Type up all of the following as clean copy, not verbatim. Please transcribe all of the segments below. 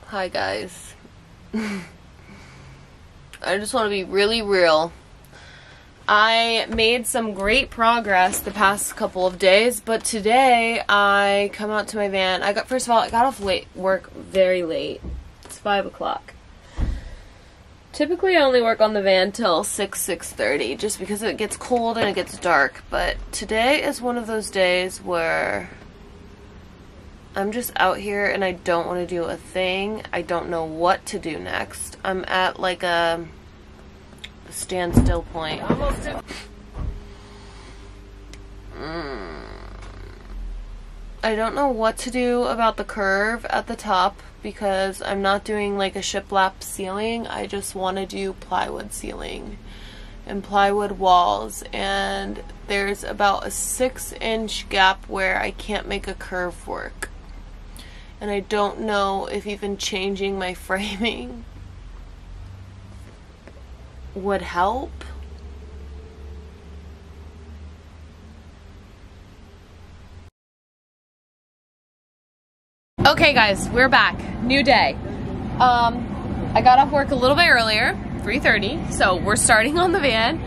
Hi guys. I just want to be really real. I made some great progress the past couple of days, but today I come out to my van. First of all, I got off work very late. It's 5 o'clock. Typically I only work on the van till 6:30 just because it gets cold and it gets dark, but today is one of those days where I'm just out here and I don't want to do a thing. I don't know what to do next. I'm at like a standstill point. I don't know what to do about the curve at the top because I'm not doing like a shiplap ceiling. I just want to do plywood ceiling and plywood walls, and there's about a 6-inch gap where I can't make a curve work. And I don't know if even changing my framing would help. Okay guys, we're back. New day. I got off work a little bit earlier, 3:30, so we're starting on the van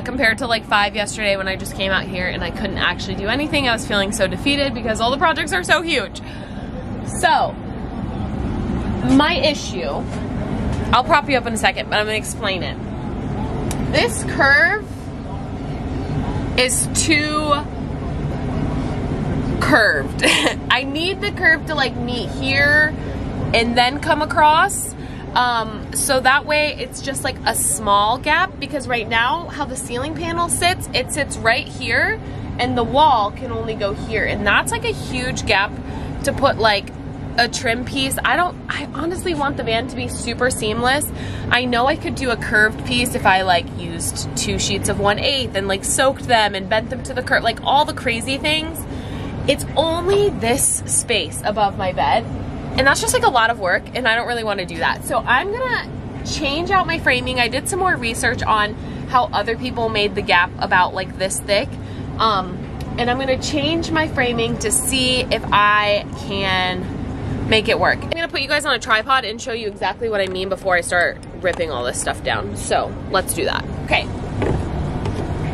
compared to like 5 yesterday when I just came out here and I couldn't actually do anything. I was feeling so defeated because all the projects are so huge. So, my issue, I'll prop you up in a second, but I'm going to explain it. This curve is too curved. I need the curve to like meet here and then come across. So that way it's just like a small gap, because right now how the ceiling panel sits, it sits right here and the wall can only go here. And that's like a huge gap to put like a trim piece. I honestly want the van to be super seamless. I know I could do a curved piece if I like used 2 sheets of 1/8 and like soaked them and bent them to the curve, like all the crazy things. It's only this space above my bed, and that's just like a lot of work, and I don't really want to do that. So I'm gonna change out my framing. I did some more research on how other people made the gap about like this thick, and I'm gonna change my framing to see if I can make it work. I'm gonna put you guys on a tripod and show you exactly what I mean before I start ripping all this stuff down. So let's do that. Okay.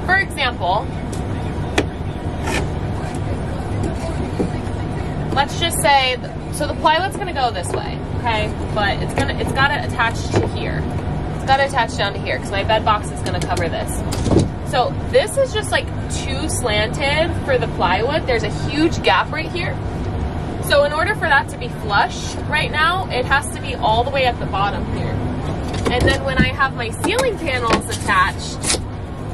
For example, let's just say, so the plywood's gonna go this way, okay? But it's gotta attach to here. It's gotta attach down to here because my bed box is gonna cover this. So this is just like too slanted for the plywood. There's a huge gap right here. So in order for that to be flush right now, it has to be all the way at the bottom here. And then when I have my ceiling panels attached,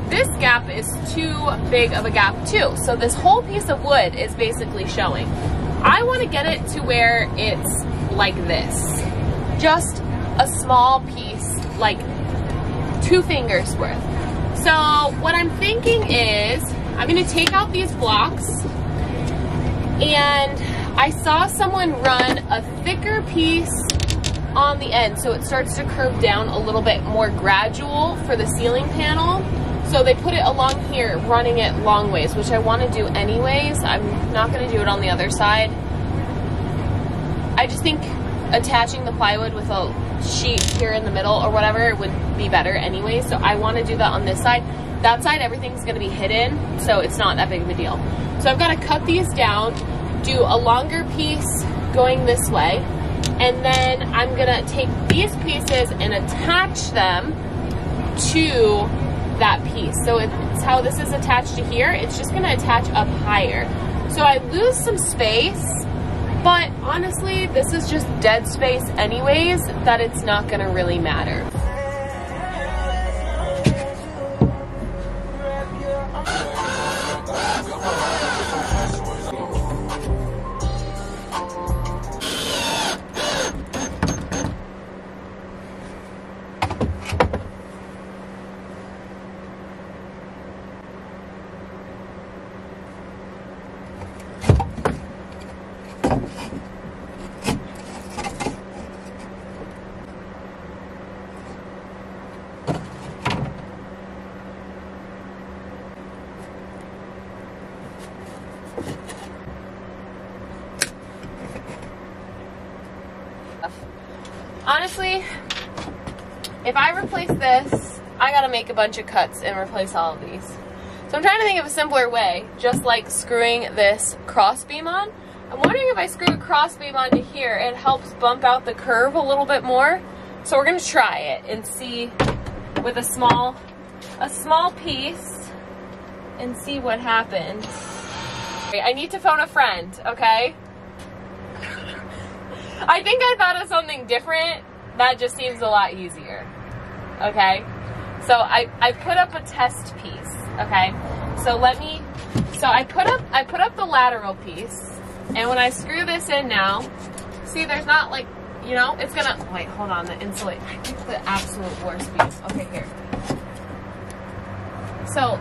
this gap is too big of a gap too. So this whole piece of wood is basically showing. I want to get it to where it's like this. Just a small piece, like 2 fingers worth. So what I'm thinking is, I'm going to take out these blocks, and I saw someone run a thicker piece on the end so it starts to curve down a little bit more gradual for the ceiling panel. So they put it along here, running it long ways, which I want to do anyways. I'm not going to do it on the other side. I just think attaching the plywood with a sheet here in the middle or whatever would be better anyway. So I want to do that on this side. That side, everything's going to be hidden, so it's not that big of a deal. So I've got to cut these down, do a longer piece going this way, and then I'm gonna take these pieces and attach them to that piece. So it's how this is attached to here, it's just gonna attach up higher. So I lose some space, but honestly, this is just dead space anyways, that it's not gonna really matter. honestly, if I replace this, I gotta make a bunch of cuts and replace all of these. So I'm trying to think of a simpler way, just like screwing this cross beam on. I'm wondering if I screw a cross beam onto here, it helps bump out the curve a little bit more. So we're gonna try it and see with a small piece and see what happens. I need to phone a friend, okay? I think I thought of something different. That just seems a lot easier, okay? So I put up a test piece, okay? So I put up the lateral piece, and when I screw this in now, see there's not like, you know, it's gonna, wait, hold on, the insulate, I picked the absolute worst piece. Okay, here. So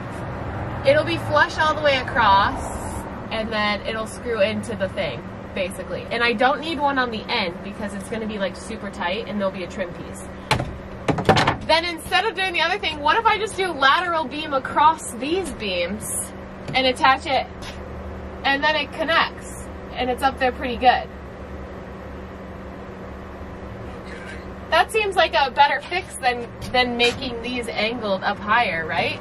it'll be flush all the way across, and then it'll screw into the thing, basically. And I don't need one on the end because it's gonna be like super tight and there'll be a trim piece. Then instead of doing the other thing, what if I just do lateral beam across these beams and attach it, and then it connects and it's up there pretty good. That seems like a better fix than making these angled up higher, right?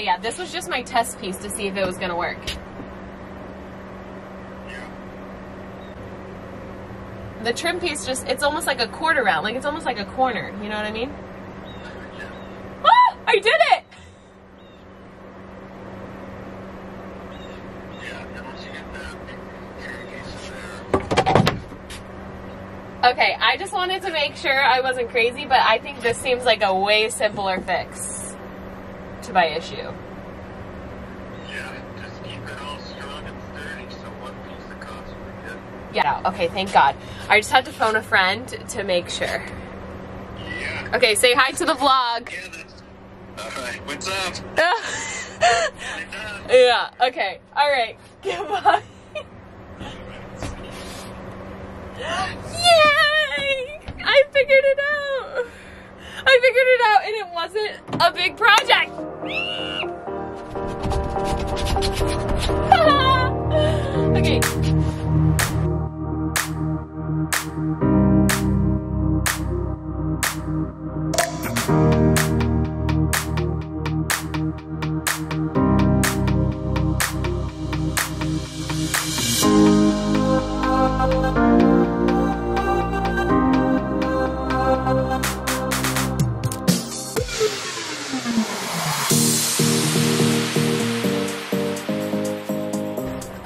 Yeah. This was just my test piece to see if it was gonna work. The trim piece just, it's almost like a quarter round, like it's almost like a corner, you know what I mean? Oh, I did it! Okay, I just wanted to make sure I wasn't crazy, but I think this seems like a way simpler fix to my issue. Yeah, just keep it all strong and sturdy so one piece of cost will be good. Yeah, okay, thank God. I just had to phone a friend to make sure. Yeah. Okay, say hi to the vlog. Yeah, that's... Alright, what's up? Yeah, okay, alright, goodbye. Yay! I figured it out! And it wasn't a big project! Okay.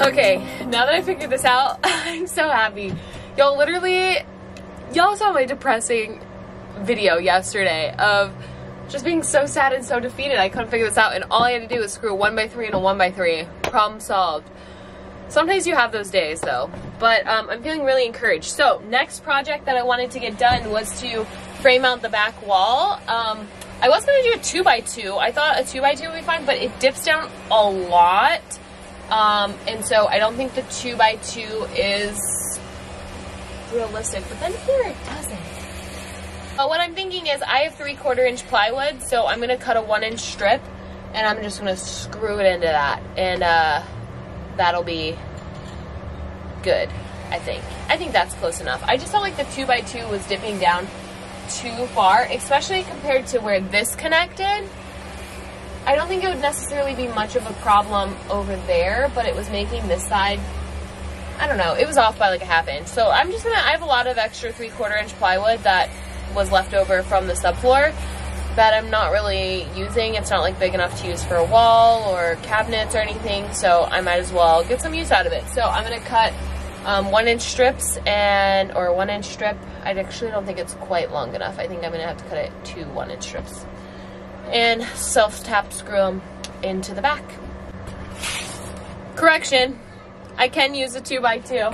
Okay, now that I figured this out, I'm so happy. Y'all saw my depressing video yesterday of just being so sad and so defeated. I couldn't figure this out, and all I had to do was screw a 1x3 and a 1x3. Problem solved. Sometimes you have those days though, but I'm feeling really encouraged. So next project that I wanted to get done was to frame out the back wall. I was going to do a 2x2. I thought a 2x2 would be fine, but it dips down a lot. And so I don't think the 2x2 is realistic, but then here it doesn't. But what I'm thinking is I have 3/4 inch plywood, so I'm gonna cut a 1-inch strip and I'm just gonna screw it into that, and that'll be good, I think. I think that's close enough. I just felt like the 2x2 was dipping down too far, especially compared to where this connected. I don't think it would necessarily be much of a problem over there, but it was making this side, I don't know, it was off by like a 1/2 inch. So I'm just gonna, I have a lot of extra 3/4 inch plywood that was left over from the subfloor that I'm not really using. It's not like big enough to use for a wall or cabinets or anything, so I might as well get some use out of it. So I'm gonna cut 1-inch strips or 1-inch strip. I actually don't think it's quite long enough. I think I'm gonna have to cut it 2 1-inch strips and self-tap screw them into the back. Correction, I can use a 2x2.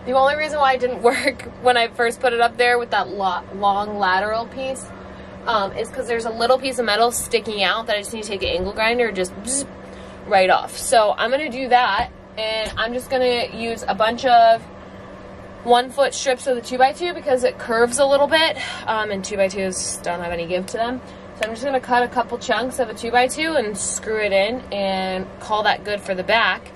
The only reason why it didn't work when I first put it up there with that long lateral piece is because there's a little piece of metal sticking out that I just need to take an angle grinder and just right off. So I'm gonna do that, and I'm just gonna use a bunch of 1-foot strips of the 2x2 because it curves a little bit, and 2x2s don't have any give to them. So I'm just gonna cut a couple chunks of a 2x2 and screw it in and call that good for the back.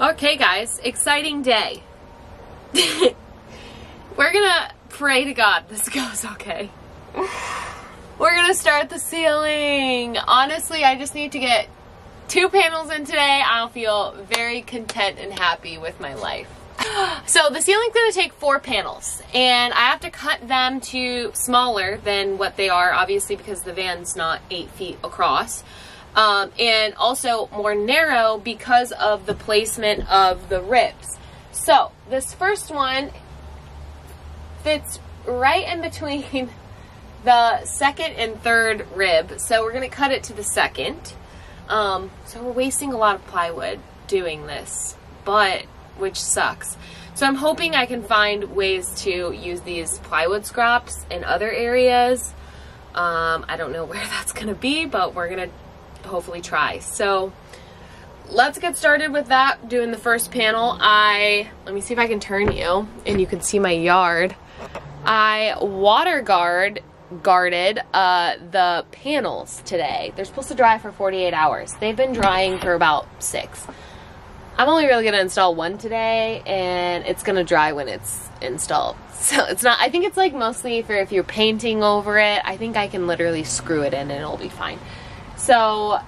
Okay guys, exciting day. We're gonna pray to God this goes okay. We're gonna start the ceiling. Honestly, I just need to get 2 panels in today. I'll feel very content and happy with my life. So the ceiling's gonna take 4 panels and I have to cut them to smaller than what they are, obviously because the van's not 8 feet across. And also more narrow because of the placement of the ribs. So this first one fits right in between the second and third rib. So we're gonna cut it to the second. So we're wasting a lot of plywood doing this, which sucks. So I'm hoping I can find ways to use these plywood scraps in other areas. I don't know where that's gonna be, but we're gonna hopefully try. So let's get started with that, doing the first panel. Let me see if I can turn you and you can see my yard. I water guarded the panels today. They're supposed to dry for 48 hours. They've been drying for about 6. I'm only really gonna install one today and it's gonna dry when it's installed. So it's not, I think it's like mostly for if you're painting over it. I think I can literally screw it in and it'll be fine. So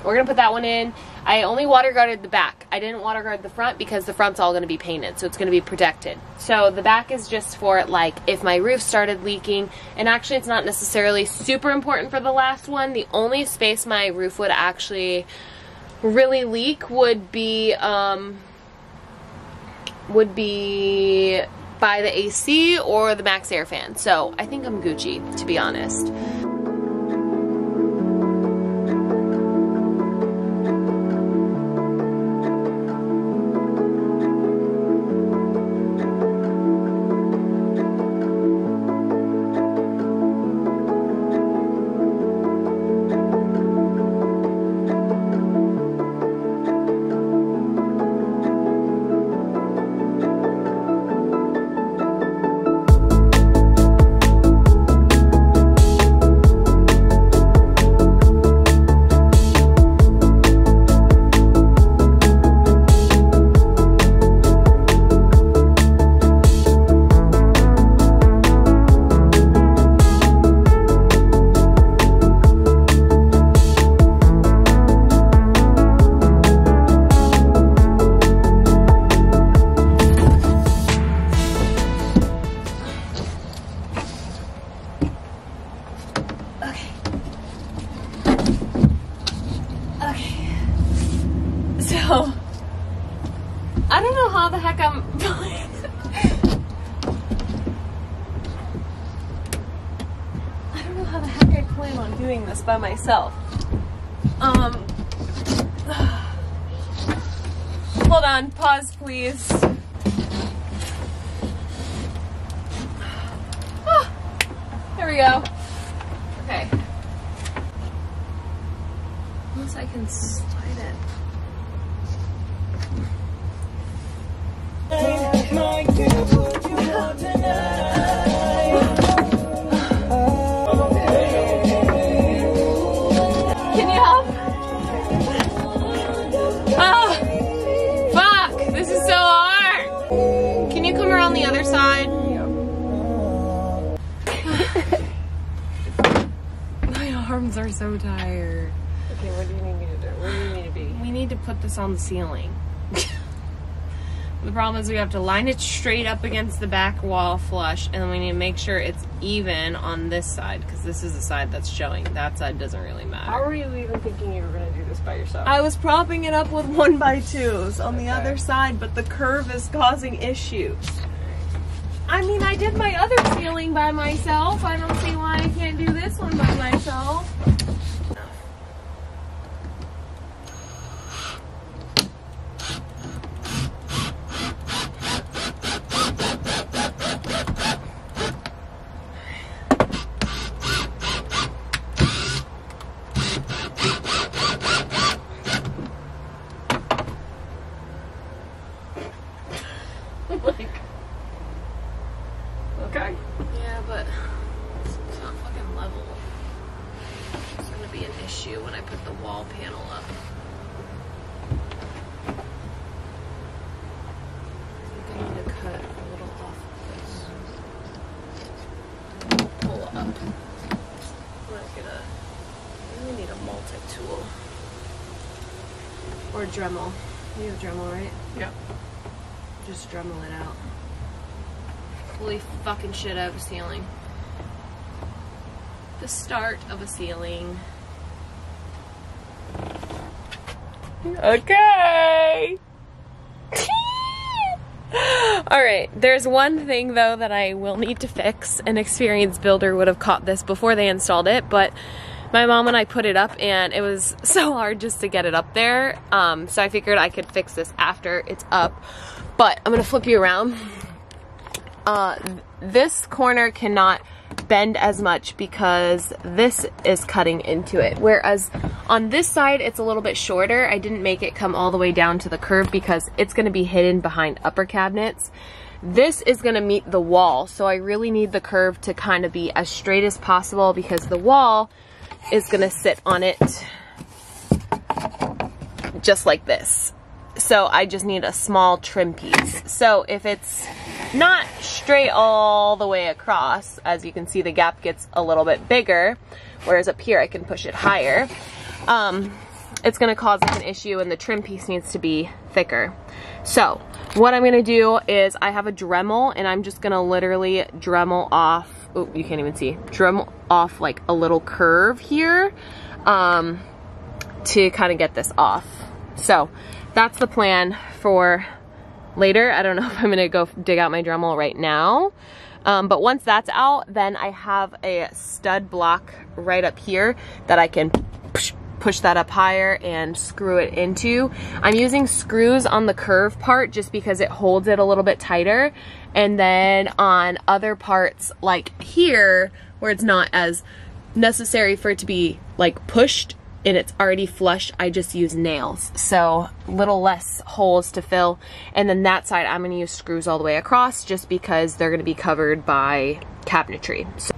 we're gonna put that one in. I only water guarded the back. I didn't water guard the front because the front's all gonna be painted, so it's gonna be protected. So the back is just for like if my roof started leaking, and actually it's not necessarily super important for the last one. The only space my roof would actually really leak would be by the AC or the max air fan. So I think I'm Gucci, to be honest. I don't know how the heck I'm I don't know how the heck I plan on doing this by myself. Hold on, pause please. There we go. Okay. Unless I can slide it. Can you help? Ah, fuck! This is so hard. Can you come around the other side? My arms are so tired. Okay, what do you need me to do? Where do you need to be? We need to put this on the ceiling. The problem is we have to line it straight up against the back wall flush, and then we need to make sure it's even on this side, because this is the side that's showing. That side doesn't really matter. How were you even thinking you were going to do this by yourself? I was propping it up with 1x2s on the other side, but the curve is causing issues. I mean, I did my other ceiling by myself. I don't see why I can't do this one by myself. Dremel. You have Dremel, right? Yeah. Just Dremel it out. Holy fucking shit, I have a ceiling. The start of a ceiling. Okay. Alright, there's one thing though that I will need to fix. An experienced builder would have caught this before they installed it, but my mom and I put it up and it was so hard just to get it up there. So I figured I could fix this after it's up. But I'm gonna flip you around. This corner cannot bend as much because this is cutting into it. Whereas on this side, it's a little bit shorter. I didn't make it come all the way down to the curve because it's gonna be hidden behind upper cabinets. This is gonna meet the wall, so I really need the curve to kind of be as straight as possible because the wall is gonna sit on it just like this. So I just need a small trim piece. So if it's not straight all the way across, as you can see the gap gets a little bit bigger, whereas up here I can push it higher, it's gonna cause an issue and the trim piece needs to be thicker. So what I'm gonna do is I have a Dremel and I'm just gonna literally Dremel off, oh, you can't even see, Dremel off like a little curve here to kind of get this off. So that's the plan for later. I don't know if I'm gonna go dig out my Dremel right now. But once that's out, then I have a stud block right up here that I can push that up higher and screw it into. I'm using screws on the curve part just because it holds it a little bit tighter. And then on other parts like here, where it's not as necessary for it to be like pushed and it's already flush, I just use nails. So little less holes to fill. And then that side, I'm gonna use screws all the way across just because they're gonna be covered by cabinetry. So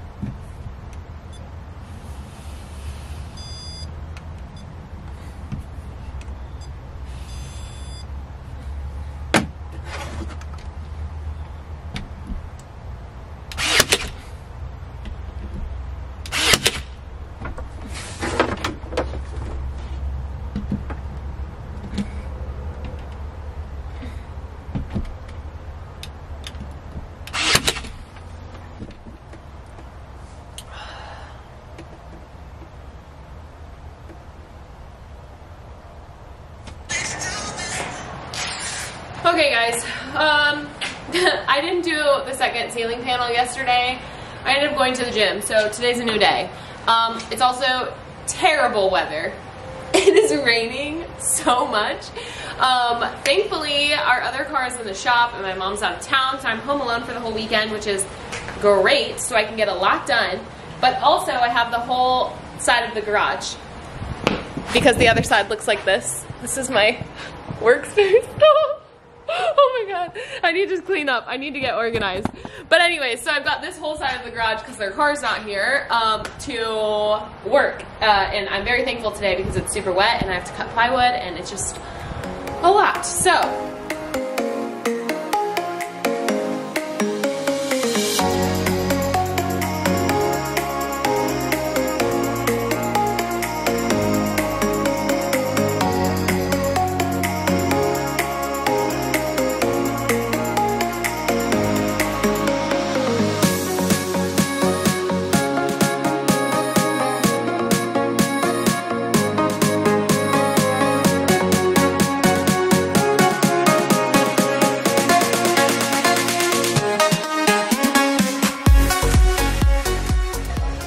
okay guys, I didn't do the second ceiling panel yesterday. I ended up going to the gym, so today's a new day. It's also terrible weather. It is raining so much. Thankfully, our other car is in the shop and my mom's out of town, so I'm home alone for the whole weekend, which is great, so I can get a lot done. But also, I have the whole side of the garage because the other side looks like this. This is my workspace. Oh my god, I need to clean up. I need to get organized. But anyway, so I've got this whole side of the garage because their car's not here to work. And I'm very thankful today because it's super wet and I have to cut plywood and it's just a lot. So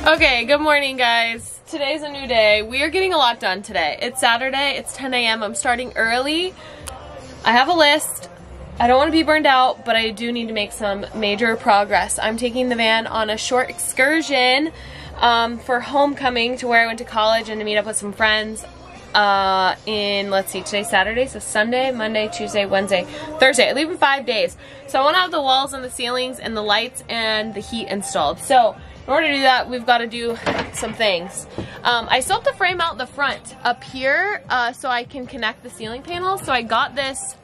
okay, good morning guys. Today's a new day. We are getting a lot done today. It's Saturday, it's 10 a.m. I'm starting early. I have a list. I don't want to be burned out, but I do need to make some major progress. I'm taking the van on a short excursion for homecoming to where I went to college and to meet up with some friends let's see, today's Saturday, so Sunday, Monday, Tuesday, Wednesday, Thursday. I leave in 5 days. So I want to have the walls and the ceilings and the lights and the heat installed. So in order to do that, we've got to do some things. I still have to frame out the front up here so I can connect the ceiling panels. So I got this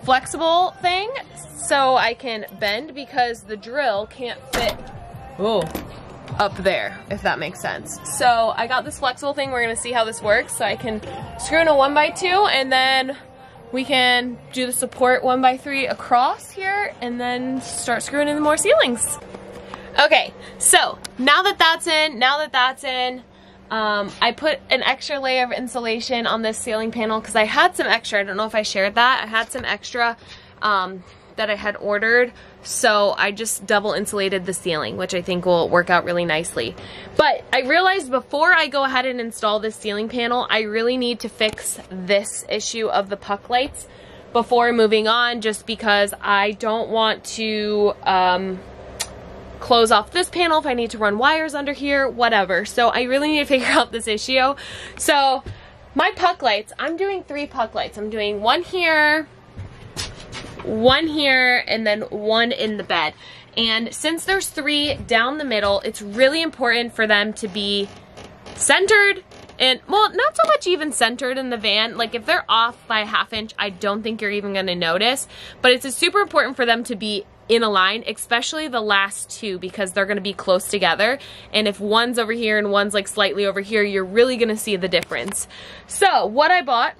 flexible thing so I can bend because the drill can't fit. Oh, up there, if that makes sense. So I got this flexible thing. We're gonna see how this works. So I can screw in a 1x2 and then we can do the support 1x3 across here and then start screwing in more ceilings. Okay, so now that that's in, I put an extra layer of insulation on this ceiling panel because I had some extra. I don't know if I shared that. I had some extra that I had ordered, so I just double insulated the ceiling, which I think will work out really nicely. But I realized before I go ahead and install this ceiling panel, I really need to fix this issue of the puck lights before moving on, just because I don't want to close off this panel if I need to run wires under here, whatever. So I really need to figure out this issue. So my puck lights, I'm doing 3 puck lights. I'm doing one here, and then one in the bed. And since there's 3 down the middle, it's really important for them to be centered and, well, not so much even centered in the van. Like if they're off by a 1/2 inch, I don't think you're even gonna notice, but it's super important for them to be in a line, especially the last 2, because they're gonna be close together. And if one's over here and one's like slightly over here, you're really gonna see the difference. So what I bought,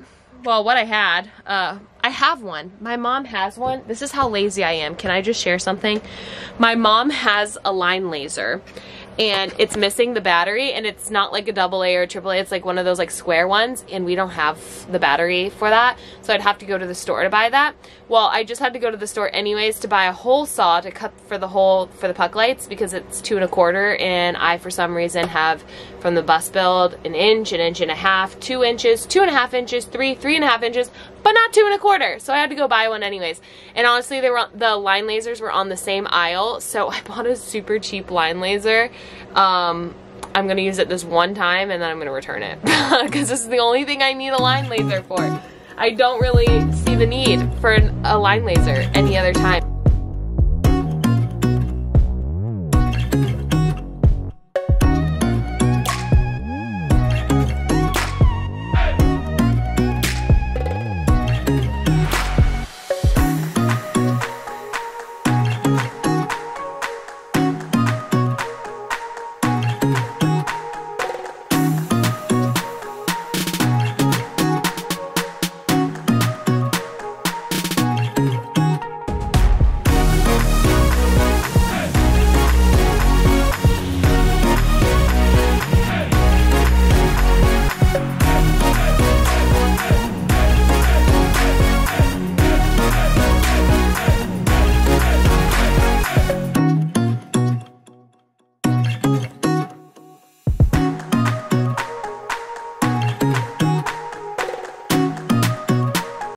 well, what I had, I have one. My mom has one. This is how lazy I am. Can I just share something? My mom has a line laser and it's missing the battery, and it's not like a AA or AAA. It's like one of those like square ones, and we don't have the battery for that. So I'd have to go to the store to buy that. Well, I just had to go to the store anyways to buy a hole saw to cut for the puck lights, because it's 2 1/4, and I, for some reason, have from the bus build an inch and a half, 2 inches, 2.5 inches, 3.5 inches, but not 2 1/4. So I had to go buy one anyways. And honestly, they were the line lasers were on the same aisle, so I bought a super cheap line laser. I'm gonna use it this one time and then I'm gonna return it because this is the only thing I need a line laser for. I don't really see the need for a line laser any other time.